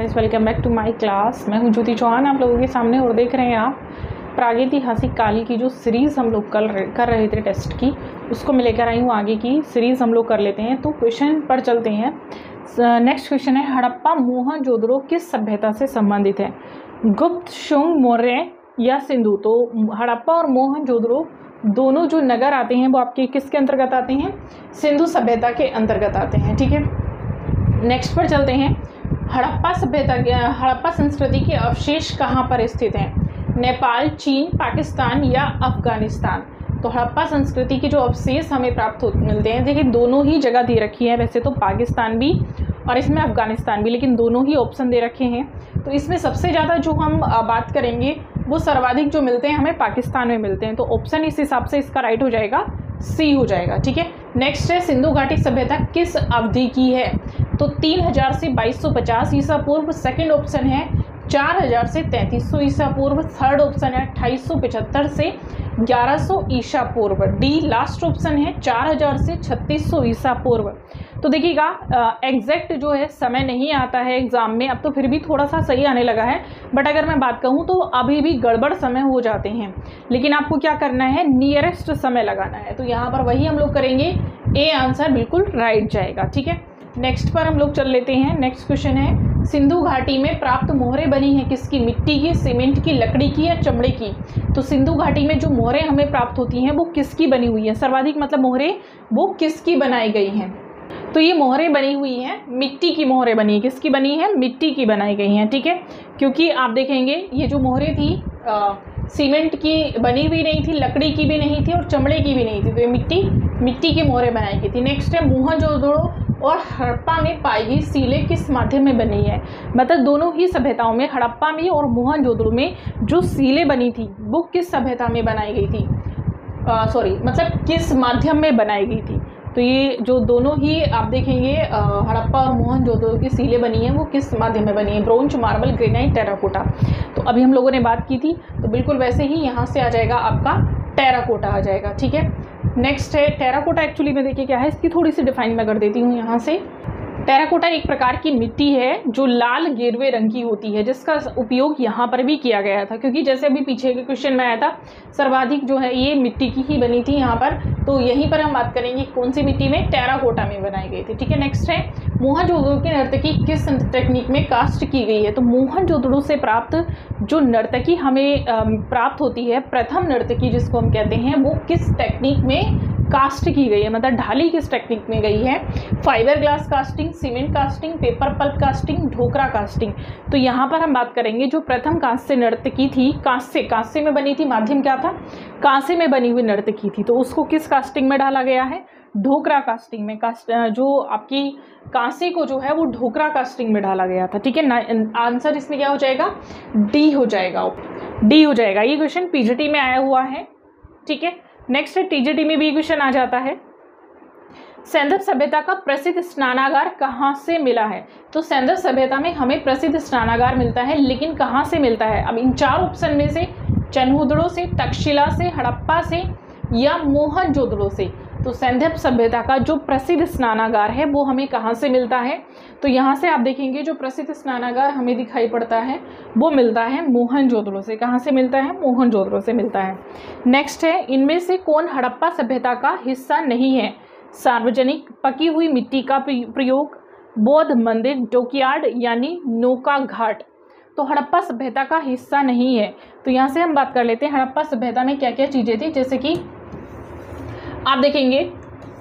Welcome back to my class. मैं हूं ज्योति चौहान आप लोगों के सामने और देख रहे हैं आप प्रागैतिहासिक काल की जो सीरीज़ हम लोग कर रहे थे टेस्ट की, उसको मैं लेकर आई हूँ। आगे की सीरीज़ हम लोग कर लेते हैं। तो क्वेश्चन पर चलते हैं। नेक्स्ट क्वेश्चन है, हड़प्पा मोहनजोदड़ो किस सभ्यता से संबंधित है? गुप्त, शुंग, मौर्य या सिंधु? तो हड़प्पा और मोहनजोदड़ो दोनों जो नगर आते हैं वो आपके किसके अंतर्गत आते हैं? सिंधु सभ्यता के अंतर्गत आते हैं। ठीक है, नेक्स्ट पर चलते हैं। हड़प्पा संस्कृति के अवशेष कहाँ पर स्थित हैं? नेपाल, चीन, पाकिस्तान या अफगानिस्तान? तो हड़प्पा संस्कृति के जो अवशेष हमें मिलते हैं, देखिए दोनों ही जगह दे रखी है, वैसे तो पाकिस्तान भी और इसमें अफगानिस्तान भी, लेकिन दोनों ही ऑप्शन दे रखे हैं। तो इसमें सबसे ज़्यादा जो हम बात करेंगे वो सर्वाधिक जो मिलते हैं हमें पाकिस्तान में मिलते हैं। तो ऑप्शन इस हिसाब से इसका राइट हो जाएगा, सी हो जाएगा। ठीक है, नेक्स्ट है, सिंधु घाटी सभ्यता किस अवधि की है? तो 3000 से 2250 ईसा पूर्व। सेकंड ऑप्शन है 4000 से 3300 ईसा पूर्व। थर्ड ऑप्शन है 2875 से 1100 ईसा पूर्व। डी लास्ट ऑप्शन है 4000 से 3600 ईसा पूर्व। तो देखिएगा एग्जैक्ट जो है समय नहीं आता है एग्जाम में, अब तो फिर भी थोड़ा सा सही आने लगा है, बट अगर मैं बात कहूँ तो अभी भी गड़बड़ समय हो जाते हैं। लेकिन आपको क्या करना है, नियरेस्ट समय लगाना है। तो यहाँ पर वही हम लोग करेंगे, ए आंसर बिल्कुल राइट जाएगा। ठीक है, नेक्स्ट पर हम लोग चल लेते हैं। नेक्स्ट क्वेश्चन है, सिंधु घाटी में प्राप्त मोहरें बनी हैं किसकी? मिट्टी की, सीमेंट की, लकड़ी की या चमड़े की? तो सिंधु घाटी में जो मोहरें हमें प्राप्त होती हैं वो किसकी बनी हुई है? सर्वाधिक मतलब मोहरें वो किसकी बनाई गई हैं? तो ये मोहरें बनी हुई हैं, मिट्टी की मोहरें बनी है। किसकी बनी है? मिट्टी की बनाई गई हैं। ठीक है, क्योंकि आप देखेंगे ये जो मोहरें थी सीमेंट की बनी हुई नहीं थी, लकड़ी की भी नहीं थी और चमड़े की भी नहीं थी। तो ये मिट्टी की मोहरें बनाई गई थी। नेक्स्ट है, मोहनजोदड़ो और हड़प्पा में पाई गई सीलें किस माध्यम में बनी है? मतलब दोनों ही सभ्यताओं में, हड़प्पा में और मोहनजोदड़ो में जो सीलें बनी थी वो किस सभ्यता में बनाई गई थी? मतलब किस माध्यम में बनाई गई थी? तो ये जो दोनों ही आप देखेंगे हड़प्पा और मोहनजोदड़ो की सीलें बनी हैं वो किस माध्यम में बनी है? Bronze, marble, granite, terracotta. तो अभी हम लोगों ने बात की थी, तो बिल्कुल वैसे ही यहाँ से आ जाएगा आपका टेराकोटा आ जाएगा। ठीक है, नेक्स्ट है टेराकोटा। एक्चुअली में देखिए क्या है, इसकी थोड़ी सी डिफाइन मैं कर देती हूँ यहाँ से। टेराकोटा एक प्रकार की मिट्टी है जो लाल गेरुए रंग की होती है, जिसका उपयोग यहाँ पर भी किया गया था, क्योंकि जैसे अभी पीछे के क्वेश्चन में आया था सर्वाधिक जो है ये मिट्टी की ही बनी थी यहाँ पर। तो यहीं पर हम बात करेंगे कौन सी मिट्टी में? टेराकोटा में बनाई गई थी। ठीक है, नेक्स्ट है, मोहनजोदड़ो की नर्तकी किस टेक्निक में कास्ट की गई है? तो मोहनजोदड़ो से प्राप्त जो नर्तकी हमें प्राप्त होती है, प्रथम नर्तकी जिसको हम कहते हैं, वो किस टेक्निक में कास्ट की गई है? मतलब ढाली किस टेक्निक में गई है? Fibre glass casting, cement casting, paper pulp casting, Dhokra casting. तो यहाँ पर हम बात करेंगे जो प्रथम कांस्य नर्तकी थी, कांस्य में बनी थी। माध्यम क्या था? कांस्य में बनी हुई नर्तकी थी। तो उसको किस कास्टिंग में डाला गया है? ढोकरा कास्टिंग में। जो आपकी कांसे को जो है वो ढोकरा कास्टिंग में डाला गया था। ठीक है, आंसर इसमें क्या हो जाएगा? डी हो जाएगा, डी हो जाएगा। ये क्वेश्चन पीजीटी में आया हुआ है। ठीक है, नेक्स्ट है, टीजीटी में भी क्वेश्चन आ जाता है। सैंधव सभ्यता का प्रसिद्ध स्नानागार कहाँ से मिला है? तो सैंधव सभ्यता में हमें प्रसिद्ध स्नानागार मिलता है, लेकिन कहाँ से मिलता है? अब इन चार ऑप्शन में से चनहुदड़ो से, तक्षशिला से, हड़प्पा से या मोहनजोदड़ो से। तो सैंधव सभ्यता का जो प्रसिद्ध स्नानागार है वो हमें कहाँ से मिलता है? तो यहाँ से आप देखेंगे जो प्रसिद्ध स्नानागार हमें दिखाई पड़ता है वो मिलता है मोहनजोदड़ो से। कहाँ से मिलता है? मोहनजोदड़ो से मिलता है। नेक्स्ट है, इनमें से कौन हड़प्पा सभ्यता का हिस्सा नहीं है? सार्वजनिक, पकी हुई मिट्टी का प्रयोग, बौद्ध मंदिर, डॉकयार्ड यानी नौका घाट। तो हड़प्पा सभ्यता का हिस्सा नहीं है। तो यहाँ से हम बात कर लेते हैं हड़प्पा सभ्यता में क्या क्या चीज़ें थी। जैसे कि आप देखेंगे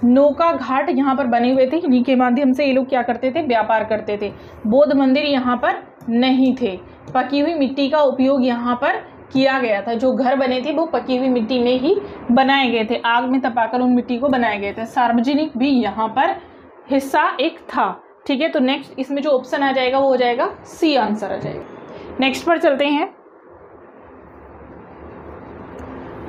नौका घाट यहाँ पर बने हुए थे, इन्हीं के माध्यम से ये लोग क्या करते थे? व्यापार करते थे। बौद्ध मंदिर यहाँ पर नहीं थे। पकी हुई मिट्टी का उपयोग यहाँ पर किया गया था। जो घर बने थे वो पकी हुई मिट्टी में ही बनाए गए थे, आग में तपाकर उन मिट्टी को बनाए गए थे। सार्वजनिक भी यहाँ पर हिस्सा एक था। ठीक है, तो नेक्स्ट इसमें जो ऑप्शन आ जाएगा वो हो जाएगा सी आंसर आ जाएगा। नेक्स्ट पर चलते हैं,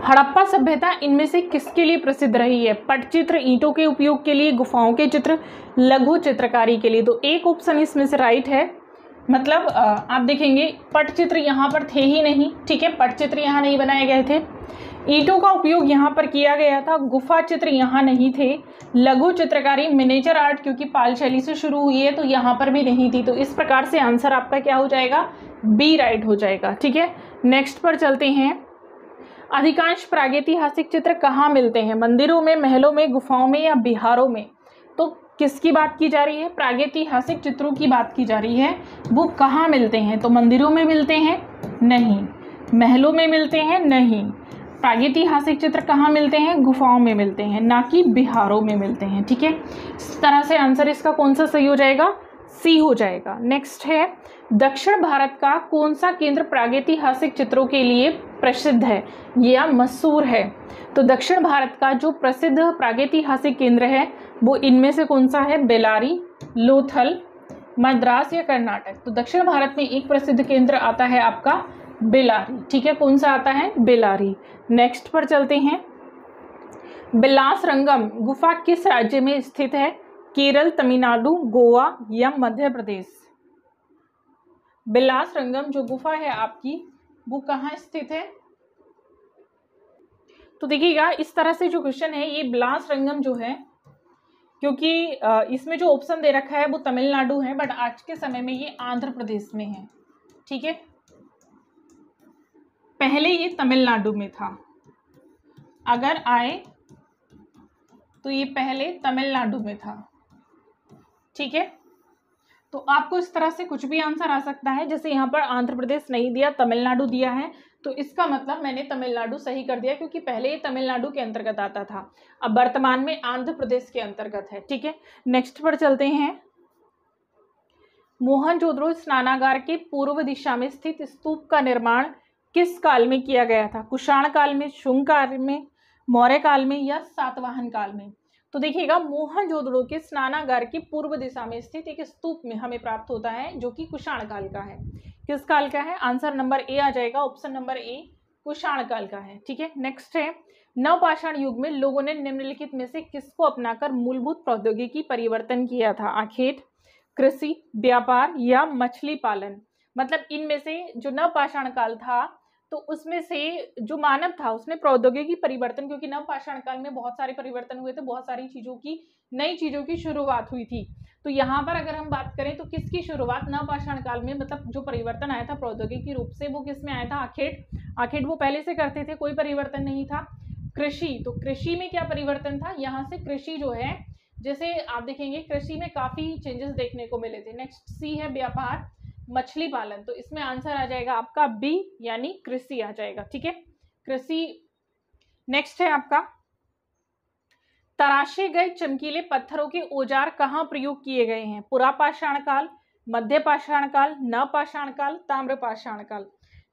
हड़प्पा सभ्यता इनमें से किसके लिए प्रसिद्ध रही है? पटचित्र, ईंटों के उपयोग के लिए, गुफाओं के चित्र, लघु चित्रकारी के लिए। तो एक ऑप्शन इसमें से राइट है। मतलब आप देखेंगे पटचित्र यहाँ पर थे ही नहीं। ठीक है, पटचित्र यहाँ नहीं बनाए गए थे। ईंटों का उपयोग यहाँ पर किया गया था। गुफा चित्र यहाँ नहीं थे। लघु चित्रकारी मिनिएचर आर्ट क्योंकि पाल शैली से शुरू हुई है तो यहाँ पर भी नहीं थी। तो इस प्रकार से आंसर आपका क्या हो जाएगा, बी राइट हो जाएगा। ठीक है, नेक्स्ट पर चलते हैं। अधिकांश प्रागैतिहासिक चित्र कहाँ मिलते हैं, मंदिरों में, महलों में, गुफाओं में या बिहारों में। तो किसकी बात की जा रही है, प्रागैतिहासिक चित्रों की बात की जा रही है। वो कहाँ मिलते हैं, तो मंदिरों में मिलते हैं, नहीं। महलों में मिलते हैं, नहीं। प्रागैतिहासिक चित्र कहाँ मिलते हैं, गुफाओं में मिलते हैं, ना कि बिहारों में मिलते हैं। ठीक है, इस तरह से आंसर इसका कौन सा सही हो जाएगा, सी हो जाएगा। नेक्स्ट है, दक्षिण भारत का कौन सा केंद्र प्रागैतिहासिक चित्रों के लिए प्रसिद्ध है या मशहूर है। तो दक्षिण भारत का जो प्रसिद्ध प्रागैतिहासिक केंद्र है वो इनमें से कौन सा है, बेलारी, लोथल, मद्रास या कर्नाटक। तो दक्षिण भारत में एक प्रसिद्ध केंद्र आता है आपका बेलारी। ठीक है, कौन सा आता है, बेलारी। नेक्स्ट पर चलते हैं। बिलासरंगम गुफा किस राज्य में स्थित है, केरल, तमिलनाडु, गोवा या मध्य प्रदेश। बिलासरंगम जो गुफा है आपकी वो कहाँ स्थित है। तो देखिएगा इस तरह से जो क्वेश्चन है ये बिलासरंगम जो है, क्योंकि इसमें जो ऑप्शन दे रखा है वो तमिलनाडु है, बट आज के समय में ये आंध्र प्रदेश में है। ठीक है, पहले ये तमिलनाडु में था, अगर आए तो ये पहले तमिलनाडु में था। ठीक है, तो आपको इस तरह से कुछ भी आंसर आ सकता है। जैसे यहाँ पर आंध्र प्रदेश नहीं दिया, तमिलनाडु दिया है, तो इसका मतलब मैंने तमिलनाडु सही कर दिया क्योंकि पहले ये तमिलनाडु के अंतर्गत आता था, अब वर्तमान में आंध्र प्रदेश के अंतर्गत है। ठीक है, नेक्स्ट पर चलते हैं। मोहनजोदड़ो स्नानागार के पूर्व दिशा में स्थित स्तूप का निर्माण किस काल में किया गया था, कुषाण काल में, शुंग काल में, मौर्य काल में या सातवाहन काल में। तो देखिएगा मोहनजोदड़ो के स्नानागार की पूर्व दिशा में स्थित एक स्तूप में हमें प्राप्त होता है जो कि कुषाण काल का है। किस काल का है, आंसर नंबर ए आ जाएगा, ऑप्शन नंबर ए कुषाण काल का है। ठीक है, नेक्स्ट है। नवपाषाण युग में लोगों ने निम्नलिखित में से किसको अपनाकर मूलभूत प्रौद्योगिकी परिवर्तन किया था, आखेट, कृषि, व्यापार या मछली पालन। मतलब इनमें से जो नवपाषाण काल था तो उसमें से जो मानव था उसने प्रौद्योगिकी परिवर्तन, क्योंकि नवपाषाण काल में बहुत सारे परिवर्तन हुए थे, बहुत सारी चीजों की, नई चीजों की शुरुआत हुई थी। तो यहाँ पर अगर हम बात करें तो किसकी शुरुआत नवपाषाण काल में, मतलब जो परिवर्तन आया था प्रौद्योगिकी रूप से वो किस में आया था, आखेट वो पहले से करते थे, कोई परिवर्तन नहीं था। कृषि, तो कृषि में क्या परिवर्तन था, यहाँ से कृषि जो है, जैसे आप देखेंगे कृषि में काफी चेंजेस देखने को मिले थे। नेक्स्ट सी है व्यापार, मछली पालन, तो इसमें आंसर आ जाएगा आपका बी यानी कृषि आ जाएगा। ठीक है, कृषि। नेक्स्ट है आपका, तराशे गए चमकीले पत्थरों के औजार कहाँ प्रयोग किए गए हैं, पुरापाषाण काल, मध्य पाषाण काल, नवपाषाण काल, ताम्रपाषाण काल।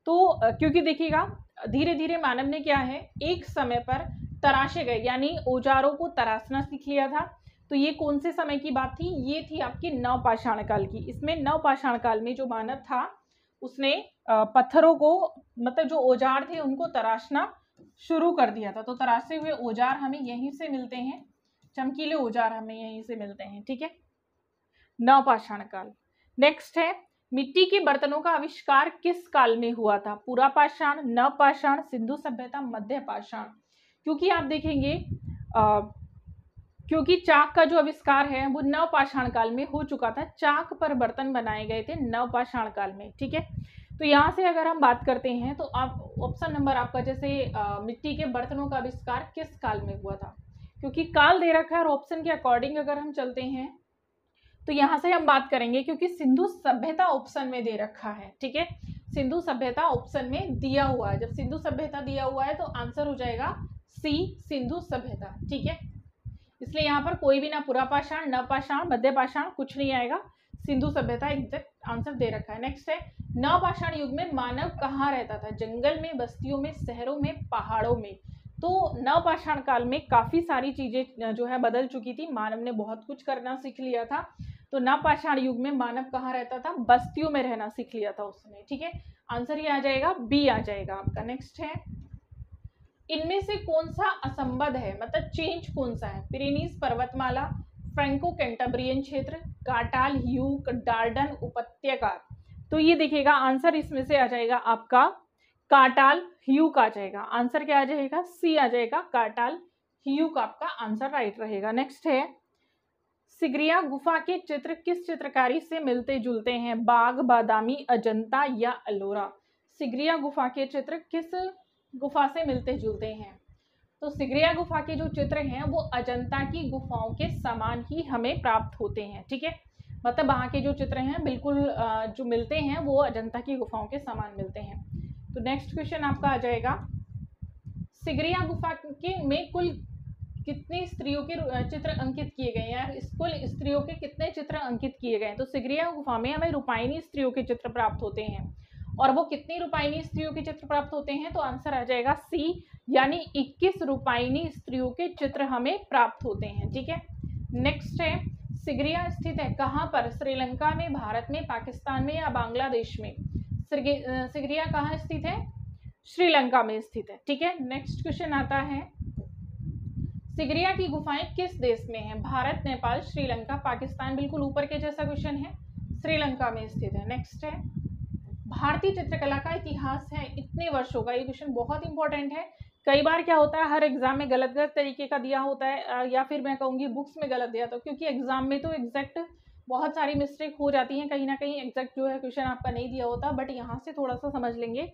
तो क्योंकि देखिएगा धीरे धीरे मानव ने क्या है, एक समय पर तराशे गए यानी औजारों को तराशना सीख लिया था। तो ये कौन से समय की बात थी, ये थी आपकी नवपाषाण काल की। इसमें नवपाषाण काल में जो मानव था उसने पत्थरों को, मतलब जो औजार थे उनको तराशना शुरू कर दिया था। तो तराशे हुए औजार हमें यहीं से मिलते हैं, चमकीले औजार हमें यहीं से मिलते हैं। ठीक है, नवपाषाण काल। नेक्स्ट है, मिट्टी के बर्तनों का आविष्कार किस काल में हुआ था, पुरापाषाण, नवपाषाण, सिंधु सभ्यता, मध्य पाषाण। क्योंकि आप देखेंगे क्योंकि चाक का जो आविष्कार है वो नवपाषाण काल में हो चुका था, चाक पर बर्तन बनाए गए थे नवपाषाण काल में। ठीक है, तो यहाँ से अगर हम बात करते हैं तो आप ऑप्शन नंबर आपका जैसे मिट्टी के बर्तनों का आविष्कार किस काल में हुआ था, क्योंकि काल दे रखा है और ऑप्शन के अकॉर्डिंग अगर हम चलते हैं तो यहाँ से हम बात करेंगे, क्योंकि सिंधु सभ्यता ऑप्शन में दे रखा है। ठीक है, सिंधु सभ्यता ऑप्शन में दिया हुआ है, जब सिंधु सभ्यता दिया हुआ है तो आंसर हो जाएगा सी, सिंधु सभ्यता। ठीक है, इसलिए यहाँ पर कोई भी ना पुरापाषाण, नवपाषाण, मध्य पाषाण कुछ नहीं आएगा, सिंधु सभ्यता एग्जैक्ट आंसर दे रखा है। नेक्स्ट है, नवपाषाण युग में मानव कहाँ रहता था, जंगल में, बस्तियों में, शहरों में, पहाड़ों में। तो नवपाषाण काल में काफी सारी चीजें जो है बदल चुकी थी, मानव ने बहुत कुछ करना सीख लिया था। तो नवपाषाण युग में मानव कहाँ रहता था, बस्तियों में रहना सीख लिया था उसने। ठीक है, आंसर ये आ जाएगा, बी आ जाएगा आपका। नेक्स्ट है, इनमें से कौन सा असंबद्ध है, मतलब चेंज कौन सा है, पिरेनीज पर्वतमाला, फ्रैंको कैंटाब्रियन क्षेत्र, काटाल, ह्यूक, डार्डन उपत्यका। तो ये देखिएगा आंसर इसमें से आ जाएगा आपका काटाल ह्यूक आ जाएगा, आंसर क्या आ जाएगा, सी आ जाएगा, काटाल ह्यूक आपका आंसर राइट रहेगा। नेक्स्ट है, सिगरिया गुफा के चित्र किस चित्रकारी से मिलते जुलते हैं, बाग, बादामी, अजंता या अलोरा। सिगरिया गुफा के चित्र किस गुफा से मिलते जुलते हैं, तो सिगरिया गुफा के जो चित्र हैं वो अजंता की गुफाओं के समान ही हमें प्राप्त होते हैं, ठीक है, मतलब वहाँ के जो चित्र हैं बिल्कुल जो मिलते हैं वो अजंता की गुफाओं के समान मिलते हैं। तो नेक्स्ट क्वेश्चन आपका आ जाएगा, सिगरिया गुफा के में कुल कितनी स्त्रियों के चित्र अंकित किए गए हैं, कुल स्त्रियों के कितने चित्र अंकित किए गए हैं। तो सिगरिया गुफा में हमें रूपायनी स्त्रियों के चित्र प्राप्त होते हैं, और वो कितनी रूपायनी स्त्रियों के चित्र प्राप्त होते हैं, तो आंसर आ जाएगा सी, यानी 21 रूपायनी स्त्रियों के चित्र हमें प्राप्त होते हैं, ठीक है। नेक्स्ट है, सिगरिया स्थित है कहाँ पर, श्रीलंका में, भारत में, पाकिस्तान में या बांग्लादेश में। सिगरिया कहाँ स्थित है, श्रीलंका में स्थित है, ठीक है। नेक्स्ट क्वेश्चन आता है, सिगरिया की गुफाएं किस देश में हैं, भारत, नेपाल, श्रीलंका, पाकिस्तान। बिल्कुल ऊपर के जैसा क्वेश्चन है, श्रीलंका में स्थित है। नेक्स्ट है, भारतीय चित्रकला का इतिहास है इतने वर्षों का। ये क्वेश्चन बहुत इंपॉर्टेंट है, कई बार क्या होता है हर एग्जाम में गलत गलत तरीके का दिया होता है, या फिर मैं कहूँगी बुक्स में गलत दिया, तो क्योंकि एग्जाम में तो एग्जैक्ट बहुत सारी मिस्टेक हो जाती हैं, कहीं ना कहीं एग्जैक्ट जो है क्वेश्चन आपका नहीं दिया होता, बट यहाँ से थोड़ा सा समझ लेंगे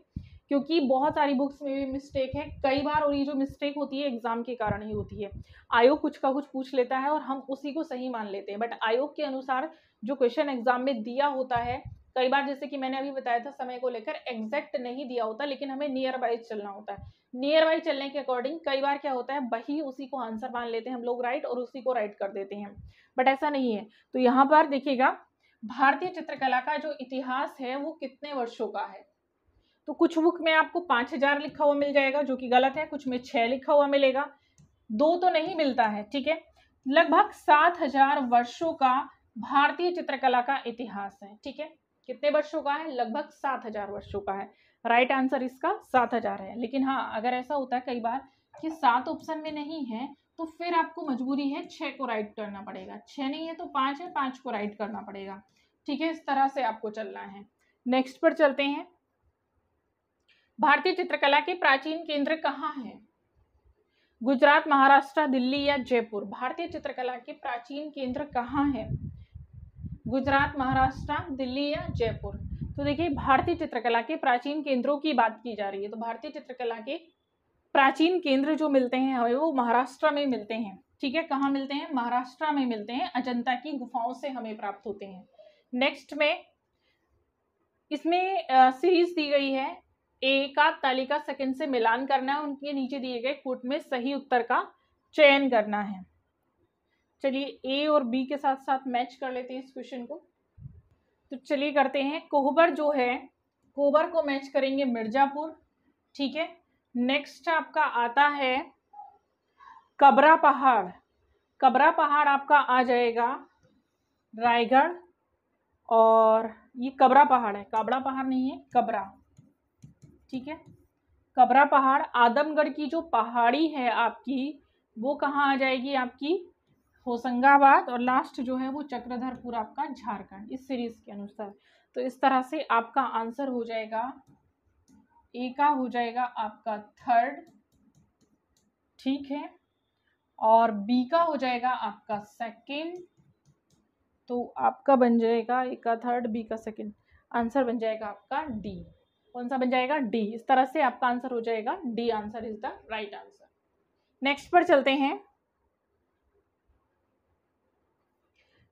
क्योंकि बहुत सारी बुक्स में भी मिस्टेक है कई बार, और ये जो मिस्टेक होती है एग्जाम के कारण ही होती है। आयोग कुछ का कुछ पूछ लेता है और हम उसी को सही मान लेते हैं, बट आयोग के अनुसार जो क्वेश्चन एग्जाम में दिया होता है कई बार, जैसे कि मैंने अभी बताया था समय को लेकर, एग्जैक्ट नहीं दिया होता, लेकिन हमें नियर बाय चलना होता है। नियर बाय चलने के अकॉर्डिंग कई बार क्या होता है वही उसी को आंसर मान लेते हैं हम लोग राइट, और उसी को राइट कर देते हैं, बट ऐसा नहीं है। तो यहाँ पर देखिएगा, भारतीय चित्रकला का जो इतिहास है वो कितने वर्षों का है, तो कुछ बुक में आपको 5000 लिखा हुआ मिल जाएगा जो कि गलत है, कुछ में 6 लिखा हुआ मिलेगा, 2 तो नहीं मिलता है, ठीक है। लगभग 7000 वर्षों का भारतीय चित्रकला का इतिहास है, ठीक है। कितने वर्षों का है, लगभग 7000 वर्षों का है, राइट आंसर इसका 7000 है। लेकिन हाँ, अगर ऐसा होता है कई बार कि 7 ऑप्शन में नहीं है तो फिर आपको मजबूरी है 6 को राइट करना पड़ेगा, 6 नहीं है तो 5 है, 5 को राइट करना पड़ेगा, ठीक है, इस तरह से आपको चलना है। नेक्स्ट पर चलते हैं, भारतीय चित्रकला के प्राचीन केंद्र कहाँ हैं, गुजरात, महाराष्ट्र, दिल्ली या जयपुर। भारतीय चित्रकला के प्राचीन केंद्र कहाँ हैं, गुजरात, महाराष्ट्र, दिल्ली या जयपुर। तो देखिए, भारतीय चित्रकला के प्राचीन केंद्रों की बात की जा रही है, तो भारतीय चित्रकला के प्राचीन केंद्र जो मिलते हैं हमें वो महाराष्ट्र में मिलते हैं, ठीक है। कहाँ मिलते हैं, महाराष्ट्र में मिलते हैं, अजंता की गुफाओं से हमें प्राप्त होते हैं। नेक्स्ट में इसमें सीरीज दी गई है, ए का तालिका सेकंड से मिलान करना है, उनके नीचे दिए गए कोट में सही उत्तर का चयन करना है। चलिए ए और बी के साथ साथ मैच कर लेते हैं इस क्वेश्चन को, तो चलिए करते हैं। कोहबर जो है, कोहबर को मैच करेंगे मिर्जापुर, ठीक है। नेक्स्ट आपका आता है कबरा पहाड़, कबरा पहाड़ आपका आ जाएगा रायगढ़, और ये कबरा पहाड़ है, काबड़ा पहाड़ नहीं है, कबरा, ठीक है। कबरा पहाड़, आदमगढ़ की जो पहाड़ी है आपकी वो कहाँ आ जाएगी, आपकी होशंगाबाद, और लास्ट जो है वो चक्रधरपुर आपका झारखंड, इस सीरीज के अनुसार। तो इस तरह से आपका आंसर हो जाएगा, ए का हो जाएगा आपका थर्ड, ठीक है, और बी का हो जाएगा आपका सेकंड, तो आपका बन जाएगा ए का थर्ड, बी का सेकंड, आंसर बन जाएगा आपका डी। कौन सा बन जाएगा, डी। इस तरह से आपका आंसर हो जाएगा D, answer is the right answer. Next पर चलते हैं,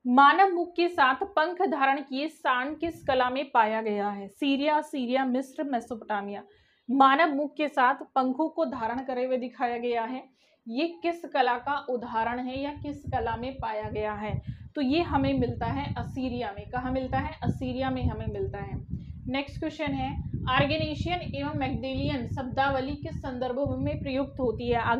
मानव मुख के साथ पंख धारण किए सांड किस कला में पाया गया है, सीरिया, मिस्र, मेसोपोटामिया। मानव मुख के साथ पंखों को धारण करे हुए दिखाया गया है, ये किस कला का उदाहरण है या किस कला में पाया गया है, तो ये हमें मिलता है असीरिया में। कहाँ मिलता है, असीरिया में हमें मिलता है। नेक्स्ट क्वेश्चन है, आर्गेनेशियन एवं मैग्डेलियन शब्दावली किस संदर्भ में प्रयुक्त होती है।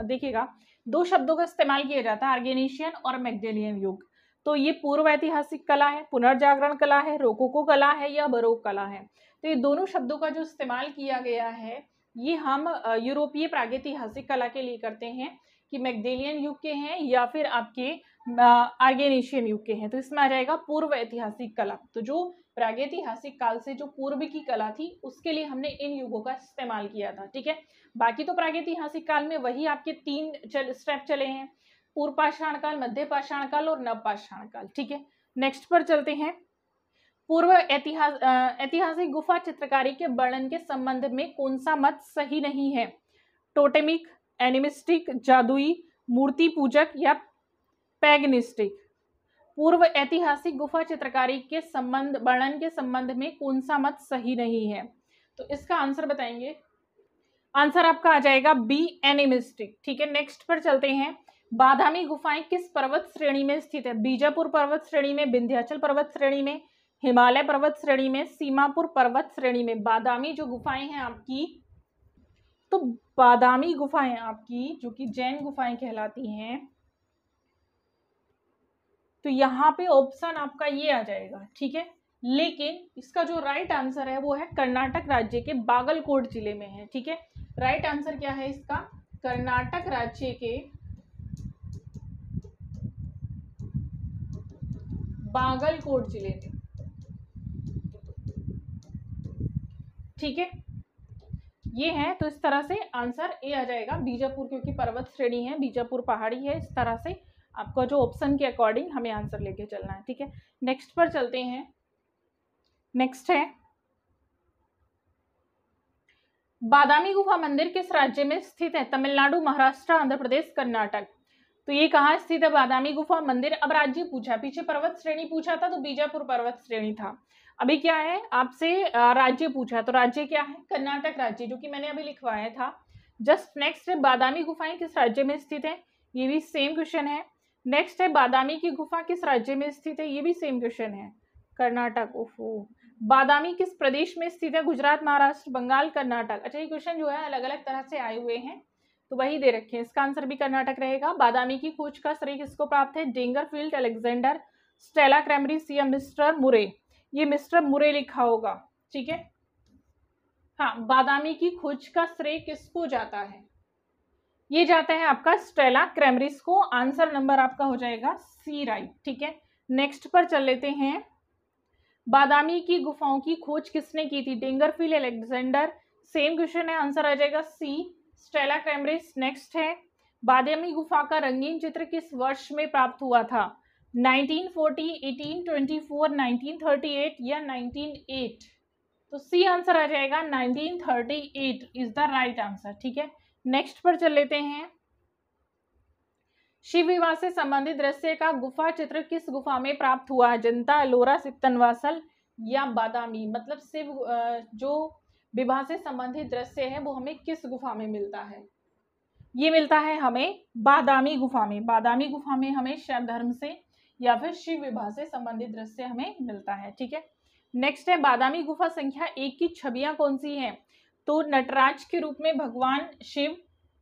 देखिएगा, 2 शब्दों का इस्तेमाल किया जाता है, आर्गेनेशियन और मैग्डेलियन युग। तो ये पूर्व ऐतिहासिक कला है, पुनर्जागरण कला है, रोकोको कला है या बरोक कला है। तो ये दोनों शब्दों का जो इस्तेमाल किया गया है ये हम यूरोपीय प्रागैतिहासिक कला के लिए करते हैं कि मैग्डेलियन युग के हैं या फिर आपके आर्गेनेशियन युग के हैं। तो इसमें आ जाएगा पूर्व ऐतिहासिक कला। तो जो प्रागैतिहासिक काल से जो पूर्व की कला थी उसके लिए हमने इन युगों का इस्तेमाल किया था। ठीक है, बाकी तो प्रागैतिहासिक काल में वही आपके 3 स्टेप चले हैं, पूर्व पाषाण काल, मध्य पाषाण काल और नव पाषाण काल। ठीक है, नेक्स्ट पर चलते हैं। पूर्व ऐतिहासिक गुफा चित्रकारी के वर्णन के संबंध में कौन सा मत सही नहीं है? टोटेमिक, एनिमिस्टिक, जादुई, मूर्ति पूजक या पैगनिस्टिक? पूर्व ऐतिहासिक गुफा चित्रकारी के वर्णन के संबंध में कौन सा मत सही नहीं है? तो इसका आंसर बताएंगे। आंसर आपका आ जाएगा बी, एनिमिस्टिक। ठीक है, नेक्स्ट पर चलते हैं। बादामी गुफाएं किस पर्वत श्रेणी में स्थित है? बीजापुर पर्वत श्रेणी में, विंध्याचल पर्वत श्रेणी में, हिमालय पर्वत श्रेणी में, सीमापुर पर्वत श्रेणी में? बादामी जो गुफाएं हैं आपकी, तो बादामी गुफाएं आपकी जो कि जैन गुफाएं कहलाती हैं, तो यहाँ पे ऑप्शन आपका ये आ जाएगा। ठीक है, लेकिन इसका जो राइट आंसर है वो है कर्नाटक राज्य के बागलकोट जिले में है। ठीक है, राइट आंसर क्या है इसका? कर्नाटक राज्य के बागलकोट जिले में। ठीक है, ये है, तो इस तरह से आंसर ए आ जाएगा, बीजापुर, क्योंकि पर्वत श्रेणी है, बीजापुर पहाड़ी है। इस तरह से आपका जो ऑप्शन के अकॉर्डिंग हमें आंसर लेके चलना है। ठीक है, नेक्स्ट पर चलते हैं। नेक्स्ट है, बादामी गुफा मंदिर किस राज्य में स्थित है? तमिलनाडु, महाराष्ट्र, आंध्र प्रदेश, कर्नाटक? तो ये कहाँ स्थित है बादामी गुफा मंदिर? अब राज्य पूछा, पीछे पर्वत श्रेणी पूछा था तो बीजापुर पर्वत श्रेणी था। अभी क्या है आपसे राज्य पूछा, तो राज्य क्या है? कर्नाटक राज्य, जो कि मैंने अभी लिखवाया था। जस्ट नेक्स्ट है, बादामी गुफाएं किस राज्य में स्थित है? ये भी सेम क्वेश्चन है। नेक्स्ट है, बादामी की गुफा किस राज्य में स्थित है? ये भी सेम क्वेश्चन है, कर्नाटक। ओहो, बादामी किस प्रदेश में स्थित है? गुजरात, महाराष्ट्र, बंगाल, कर्नाटक? अच्छा, ये क्वेश्चन जो है अलग अलग तरह से आए हुए हैं, तो वही दे रखे हैं। इसका आंसर भी कर्नाटक रहेगा। बादामी की खोज का श्रेय किसको प्राप्त है? डेंगरफील्ड, अलेक्जेंडर, स्टेला क्रैमरिस या मिस्टर मुरे? ये मिस्टर मुरे लिखा होगा। ठीक है, हाँ, बादामी की खोज का श्रेय किसको जाता है? ये जाता है आपका स्टेला क्रैमरिस को। आंसर नंबर आपका हो जाएगा सी, राइट। ठीक है, नेक्स्ट पर चल लेते हैं। बादामी की गुफाओं की खोज किसने की थी? डेंगरफील्ड, अलेक्जेंडर? सेम क्वेश्चन है, आंसर आ जाएगा सी, स्टेला क्रैमरिस। नेक्स्ट है, बादामी गुफा का रंगीन चित्र किस वर्ष में प्राप्त हुआ था? 1940, 1824, 1938 या 1908? तो सी आंसर आ जाएगा 1938 इज द राइट आंसर। ठीक है, नेक्स्ट पर चल लेते हैं। शिव विवाह से संबंधित दृश्य का गुफा चित्र किस गुफा में प्राप्त हुआ? अजंता, एलोरा, सित्तनवासल या बादामी? मतलब शिव जो विवाह से संबंधित दृश्य है वो हमें किस गुफा में मिलता है? ये मिलता है हमें बादामी गुफा में। बादामी गुफा में हमें शैव धर्म से या फिर शिव विवाह से संबंधित दृश्य हमें मिलता है। ठीक है, नेक्स्ट है, बादामी गुफा संख्या 1 की छवियां कौन सी हैं? तो नटराज के रूप में भगवान शिव,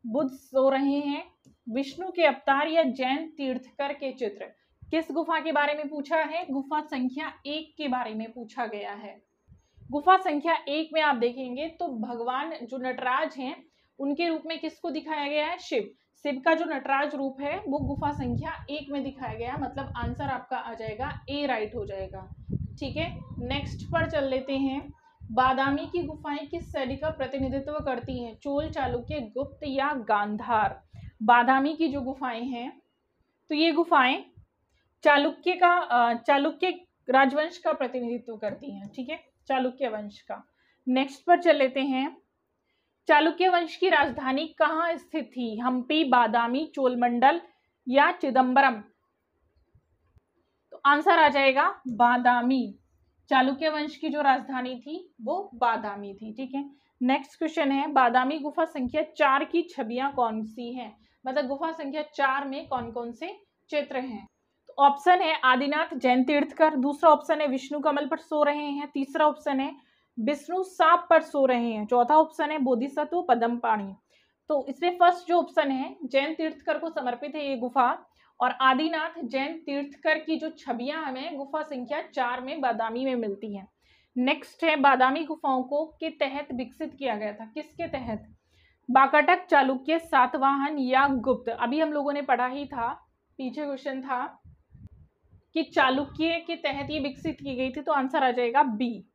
बुद्ध सो रहे हैं, विष्णु के अवतार या जैन तीर्थकर के चित्र? किस गुफा के बारे में पूछा है? गुफा संख्या 1 के बारे में पूछा गया है। गुफा संख्या 1 में आप देखेंगे तो भगवान जो नटराज हैं उनके रूप में किसको दिखाया गया है? शिव। शिव का जो नटराज रूप है वो गुफा संख्या 1 में दिखाया गया, मतलब आंसर आपका आ जाएगा ए, राइट हो जाएगा। ठीक है, नेक्स्ट पर चल लेते हैं। बादामी की गुफाएं किस शैली का प्रतिनिधित्व करती हैं? चोल, चालुक्य, गुप्त या गांधार? बादामी की जो गुफाएं हैं तो ये गुफाएं चालुक्य राजवंश का प्रतिनिधित्व करती हैं। ठीक है, चालुक्य वंश का। नेक्स्ट पर चल लेते हैं। चालुक्य वंश की राजधानी कहाँ स्थित थी? हम्पी, बादामी, चोलमंडल या चिदम्बरम? तो आंसर आ जाएगा बादामी। चालुक्य वंश की जो राजधानी थी वो बादामी थी। ठीक है, नेक्स्ट क्वेश्चन है, बादामी गुफा संख्या 4 की छवियां कौन सी हैं? मतलब गुफा संख्या 4 में कौन कौन से चित्र हैं? तो ऑप्शन है आदिनाथ, जैन तीर्थकर, दूसरा ऑप्शन है विष्णु कमल पर सो रहे हैं, तीसरा ऑप्शन है विष्णु सांप पर सो रहे हैं, चौथा ऑप्शन है बोधिसत्व पद्मपाणि। तो इसमें फर्स्ट जो ऑप्शन है जैन तीर्थकर को समर्पित है ये गुफा, और आदिनाथ जैन तीर्थकर की जो छवियां हमें गुफा संख्या 4 में बादामी में मिलती हैं। नेक्स्ट है, बादामी गुफाओं को के तहत विकसित किया गया था? किसके तहत? वाकाटक, चालुक्य, सातवाहन या गुप्त? अभी हम लोगों ने पढ़ा ही था, पीछे क्वेश्चन था कि चालुक्य के तहत ये विकसित की गई थी, तो आंसर आ जाएगा बी।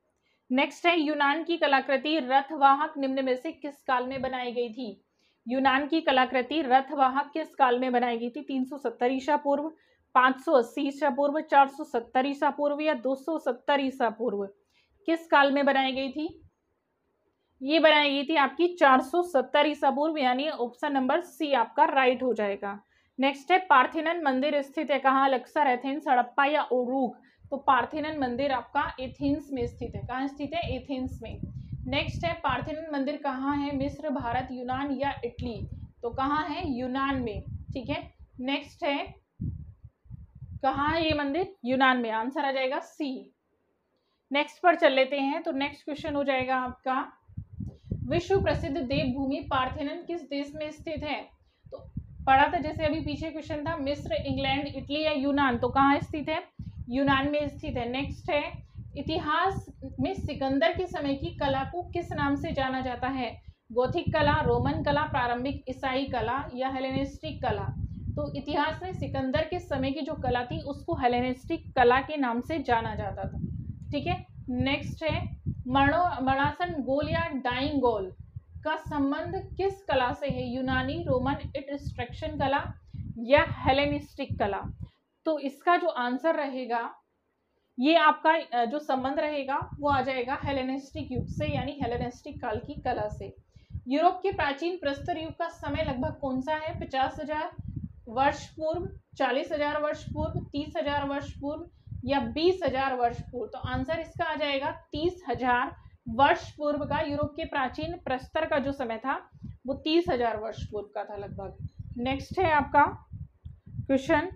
नेक्स्ट है यूनान की कलाकृति रथवाहक निम्न में से किस काल में बनाई गई थी? यूनान की कलाकृति रथवाहक किस काल में बनाई गई थी? 370 ईसा पूर्व, 580 ईसा पूर्व, 470 ईसा पूर्व या 270 ईसा पूर्व? किस काल में बनाई गई थी? ये बनाई गई थी आपकी 470 ईसा पूर्व, यानी ऑप्शन नंबर सी आपका राइट हो जाएगा। नेक्स्ट है पार्थेनन मंदिर स्थित है कहाँ? लक्सर, एथेंस, हड़प्पा या ओरुग? तो पार्थेनन मंदिर आपका एथेंस में स्थित है। कहाँ स्थित है? एथेंस में। नेक्स्ट है पार्थेनन मंदिर कहाँ है? मिस्र, भारत, यूनान या इटली? तो कहाँ है? यूनान में। ठीक है। नेक्स्ट है कहाँ है ये मंदिर? यूनान में। आंसर आ जाएगा सी। नेक्स्ट पर चल लेते हैं। तो नेक्स्ट क्वेश्चन हो जाएगा आपका, विश्व प्रसिद्ध देवभूमि पार्थेनन किस देश में स्थित है? तो पढ़ा था जैसे अभी पीछे क्वेश्चन था, मिस्र, इंग्लैंड, इटली या यूनान? तो कहाँ स्थित है? यूनान में स्थित है। नेक्स्ट है इतिहास में सिकंदर के समय की कला को किस नाम से जाना जाता है? गोथिक कला, रोमन कला, प्रारंभिक ईसाई कला या हेलेनिस्टिक कला? तो इतिहास में सिकंदर के समय की जो कला थी उसको हेलेनिस्टिक कला के नाम से जाना जाता था। ठीक है। नेक्स्ट है मरणासन गोल या डाइंग गोल का संबंध किस कला से है? यूनानी, रोमन इंस्ट्रक्शन कला या हेलेनिस्टिक कला? तो इसका जो आंसर रहेगा, ये आपका जो संबंध रहेगा वो आ जाएगा हेलेनिस्टिक युग से, यानी हेलेनिस्टिक काल की कला से। यूरोप के प्राचीन प्रस्तर युग का समय लगभग कौन सा है? 50,000 वर्ष पूर्व, 40,000 वर्ष पूर्व, 30,000 वर्ष पूर्व या 20,000 वर्ष पूर्व? तो आंसर इसका आ जाएगा 30,000 वर्ष पूर्व का। यूरोप के प्राचीन प्रस्तर का जो समय था वो 30,000 वर्ष पूर्व का था लगभग। नेक्स्ट है आपका क्वेश्चन,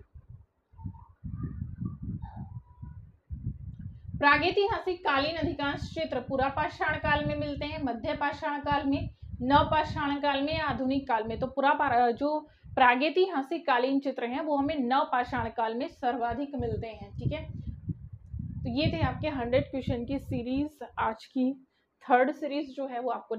प्रागैतिहासिक कालीन अधिकांश क्षेत्र पुरापाषाण काल में मिलते हैं, मध्य पाषाण काल में, नवपाषाण काल में या आधुनिक काल में? तो जो प्रागैतिहासिक कालीन चित्र हैं वो हमें नवपाषाण काल में सर्वाधिक मिलते हैं। ठीक है। तो ये थे आपके 100 क्वेश्चन की सीरीज। आज की थर्ड सीरीज जो है वो आपको